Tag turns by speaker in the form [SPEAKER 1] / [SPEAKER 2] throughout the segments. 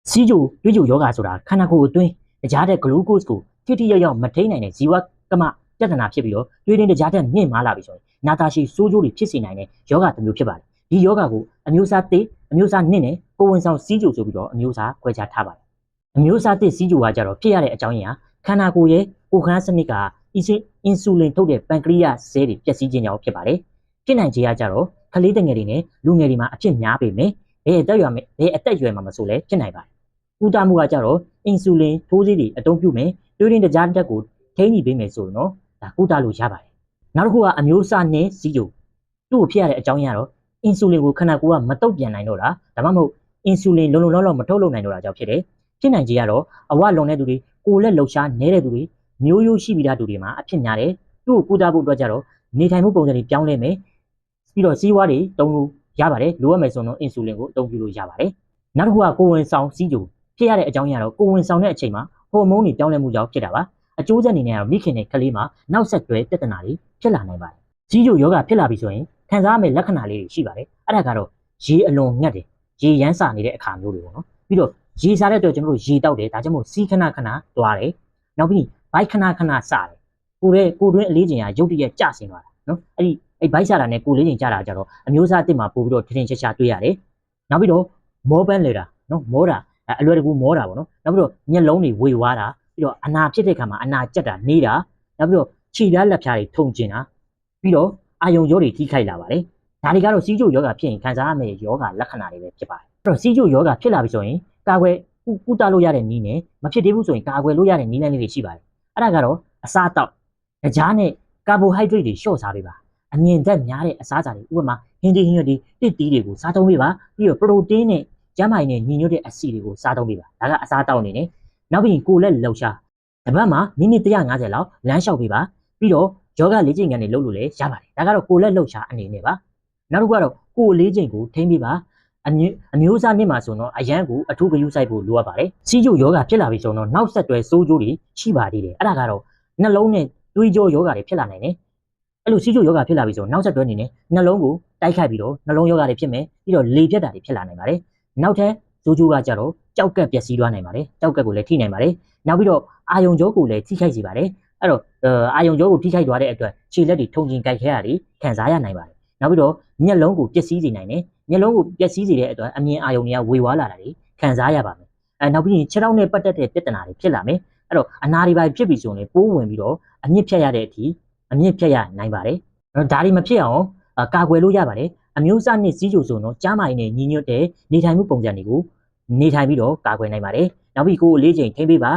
[SPEAKER 1] စီးကျိုတွေးကျိုယောဂဆိုတာခန္ဓာကိုယ်အတွင်းတရားတဲ့ glucose ကိုထိထိရောက်မထိန်းနိုင်တဲ့ဇီဝကမပြဿနာဖြစ်ပြီးတော့တွေးတင်တရားတဲ့မြင့်မားလာပြီဆိုရင်နာတာရှည်ဆိုးကျိုးတွေဖြစ်စေနိုင်တဲ့ယောဂတစ်မျိုးဖြစ်ပါတယ်ဒီယောဂကိုအမျိုးအစားတစ်အမျိုးအစားနှစ်နဲ့ကိုဝင်ဆောင်စီးကျိုဆိုပြီးတော့အမျိုးအစားခွဲခြားထားပါတယ်အမျိုးအစားတစ်စီးကျိုကကြတော့ဖြစ်ရတဲ့အကြောင်းရင်းဟာခန္ဓာကိုယ်ရဲ့ကိုယ်ခန်းစနစ်ကအင်ဆူလင်ထုတ်တဲ့ပန်ကရိယဆဲတွေပျက်စီးခြင်းကြောင့်ဖြစ်ပါတယ်ဖြစ်နိုင်ခြေကကြတော့ကလေးငယ်တွေနဲ့လူငယ်တွေမှာအဖြစ်များပေမဲ့ဘယ်အသက်အရွယ်မှာမဆိုလဲဖြစ်နိုင်ပါတယ်ကုသမှုကကြတော့အင်ဆူလင်ထိုးဆေးတွေအသုံးပြုမယ်တွေးရင်းတကြားတက်ကိုထိန်းညှိပေးမယ်ဆိုရင်တော့ဒါကုသလို့ရပါတယ်နောက်တစ်ခုကအမျိုးအစားနဲ့စီးကျိုသူ့ကိုဖြစ်ရတဲ့အကြောင်းရင်းကတော့အင်ဆူလင်ကိုခန္ဓာကိုယ်ကမတုတ်ပြန်နိုင်တော့တာဒါမှမဟုတ်အင်ဆူလင်လုံလောက်မထုတ်လုပ်နိုင်တော့တာကြောင့်ဖြစ်တယ်ဖြစ်နိုင်ခြေကတော့အဝလွန်တဲ့သူတွေကိုယ်လက်လှုပ်ရှားနေတဲ့သူတွေမျိုးရိုးရှိပြီးသားသူတွေမှာအဖြစ်များတယ်သူ့ကိုကုသဖို့အတွက်ကြတော့နေထိုင်မှုပုံစံတွေပြောင်းလဲမယ်ပြီးတော့စီးဝါးတွေတုံးလို့ရပါတယ်လိုအပ်မယ်ဆိုတော့အင်ဆူလင်ကိုအသုံးပြုလို့ရပါတယ်နောက်တစ်ခုကကိုဝင်ဆောင်စီးကျိုဖြစ်ရတဲ့အကြောင်းရင်းကတော့ကိုဝင်ဆောင်တဲ့အချိန်မှာဟော်မုန်းတွေပြောင်းလဲမှုကြောင့်ဖြစ်တာပါအကျိုးဆက်အနေနဲ့ကတော့မိခင်နဲ့ကလေးမှာနောက်ဆက်တွဲပြဿနာတွေဖြစ်လာနိုင်ပါတယ်စီးကျိုယောဂဖြစ်လာပြီဆိုရင်ခံစားရမယ့်လက္ခဏာလေးတွေရှိပါတယ်အဲ့ဒါကတော့ရေအလွန်ငတ်တယ်ရေရမ်းစာနေတဲ့အခါမျိုးတွေပေါ့နော်ပြီးတော့ရေစားတဲ့အတွက်ကျွန်တော်တို့ရေတောက်တယ်ဒါကြောင့်မို့စီးခဏသွားတယ်နောက်ပြီးဘိုက်ခဏစားတယ်ကိုတွင်းအလေးချိန်ကရုတ်တရက်ကျဆင်းသွားတာနော်အဲ့ဘိုက်စားတာနဲ့ကိုလေးချိန်ကျတာကြတော့အမျိုးအစားအစ်စ်မှာပို့ပြီးတော့ထင်ရှားတွေ့ရတယ်နောက်ပြီးတော့မောပန်းလေတာနော်မောတာအလွယ်တကူမောတာပေါ့နော်နောက်ပြီးတော့မျက်လုံးတွေဝေဝါးတာပြီးတော့အနာဖြစ်တဲ့ခါမှာအနာကျက်တာနေတာနောက်ပြီးတော့ခြေပြားလက်ဖြားတွေထုံကျင်တာပြီးတော့အာယုံကြောတွေထိခိုက်လာပါတယ်ဒါတွေကတော့စီးကျိုယောဂဖြစ်ရင်ခံစားရမယ့်ယောဂလက္ခဏာတွေပဲဖြစ်ပါတယ်အဲ့တော့စီးကျိုယောဂဖြစ်လာပြီဆိုရင်ကာကွယ်ကုသလို့ရတဲ့နည်းနဲ့မဖြစ်သေးဘူးဆိုရင်ကာကွယ်လို့ရတဲ့နည်းလမ်းလေးတွေရှိပါတယ်အဲ့ဒါကတော့အစားအသောက်ကြားနဲ့ကာဘိုဟိုက်ဒရိတ်တွေလျှော့စားပေးပါအမြင့်ဓာတ်များတဲ့အစားအစာတွေဥပမာဟင်းသီးဟင်းရွက်တွေတစ်သီးတွေကိုစားသုံးပေးပါပြီးတော့ပရိုတင်းနဲ့ကျန်းမာရေးနဲ့ညီညွတ်တဲ့အဆီတွေကိုစားသုံးပေးပါဒါကအစားအသောက်အနေနဲ့နောက်ပြီးကိုလက်လှုပ်ရှားတစ်ပတ်မှာမိနစ်150လောက်လမ်းလျှောက်ပေးပါပြီးတော့ယောဂလေ့ကျင့်ခန်းတွေလုပ်လို့လည်းရပါတယ်ဒါကတော့ကိုလက်လှုပ်ရှားအနေနဲ့ပါနောက်တစ်ခုကတော့ကိုလေးချိန်ကိုထိန်းပေးပါအမျိုးအစားနှစ်မှာဆိုတော့အရန်ကိုအထူးဂရုစိုက်ဖို့လိုအပ်ပါတယ်စီးကျိုယောဂဖြစ်လာပြီဆိုတော့နောက်ဆက်တွဲစိုးကျိုးတွေရှိပါသေးတယ်အဲ့ဒါကတော့နှလုံးနဲ့သွေးကြောယောဂတွေဖြစ်လာနိုင်တယ်အဲ့လိုစီးကျိုယောဂဖြစ်လာပြီဆိုနောက်ဆက်တွဲအနေနဲ့နှလုံးကိုတိုက်ခိုက်ပြီးတော့နှလုံးယောဂတွေဖြစ်မယ်ပြီးတော့လေပြတ်တာတွေဖြစ်လာနိုင်ပါတယ်နောက်ထပ်စိုးကျိုးကကြတော့ကြောက်ကက်ပျက်စီးသွားနိုင်ပါတယ်ကြောက်ကက်ကိုလည်းထိနိုင်ပါတယ်နောက်ပြီးတော့အာယုံကြောကိုလည်းထိခိုက်စေပါတယ်အဲ့တော့အာယုံကြောကိုထိခိုက်သွားတဲ့အတွက်ခြေလက်တွေထုံကျင်ကြိုက်ခဲတာတွေခံစားရနိုင်ပါတယ်နောက်ပြီးတော့မျက်လုံးကိုပျက်စီးစေနိုင်တယ်မျက်လုံးကိုပျက်စီးစေတဲ့အတွက်အမြင်အာရုံတွေကဝေဝါးလာတာတွေခံစားရပါမယ်နောက်ပြီးခြေထောက်နဲ့ပတ်သက်တဲ့ပြဿနာတွေဖြစ်လာမယ်အဲ့တော့အနာတွေပါဖြစ်ပြီဆိုရင်ပိုးဝင်ပြီးတော့အမြင့်ဖြတ်ရတဲ့အထိအမြင့်ဖြတ်ရနိုင်ပါတယ်ဒါတွေမဖြစ်အောင်ကာကွယ်လို့ရပါတယ်အမျိုးအစားနဲ့စီးကျိုဆိုတော့ကြားမာရေးနဲ့ညီညွတ်တဲ့နေထိုင်မှုပုံစံတွေကိုနေထိုင်ပြီးတော့ကာကွယ်နိုင်ပါတယ်နောက်ပြီးကိုယ်လေးချိန်ထိန်းပေးပါ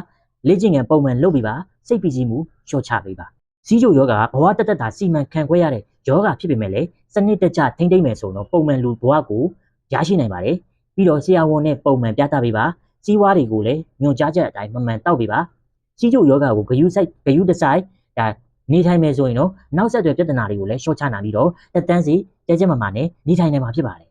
[SPEAKER 1] လေ့ကျင့်ခန်းပုံမှန်လုပ်ပေးပါစိတ်ပီစီမှုလျှော့ချပေးပါစီးကျိုယောဂကဘဝတသက်တာစီမံခန့်ခွဲရတဲ့ယောဂဖြစ်ပေမဲ့လည်းစနစ်တကျထိန်းသိမ်းမယ်ဆိုတော့ပုံမှန်လူဘဝကိုရရှိနိုင်ပါတယ်ပြီးတော့ဆရာဝန်နဲ့ပုံမှန်ပြသပေးပါစီးဝါးတွေကိုလည်းညွှန်ကြားချက်အတိုင်းမှန်မှန်တောက်ပေးပါစီးကျိုယောဂကိုဂယုတစိုက်ဒါနေထိုင်မယ်ဆိုရင်တော့နောက်ဆက်တွဲပြဿနာတွေကိုလည်းလျှော့ချနိုင်ပြီးတော့တက်တန်းစီကျဲကျဲမာမာနဲ့နေထိုင်နိုင်မှာဖြစ်ပါတယ်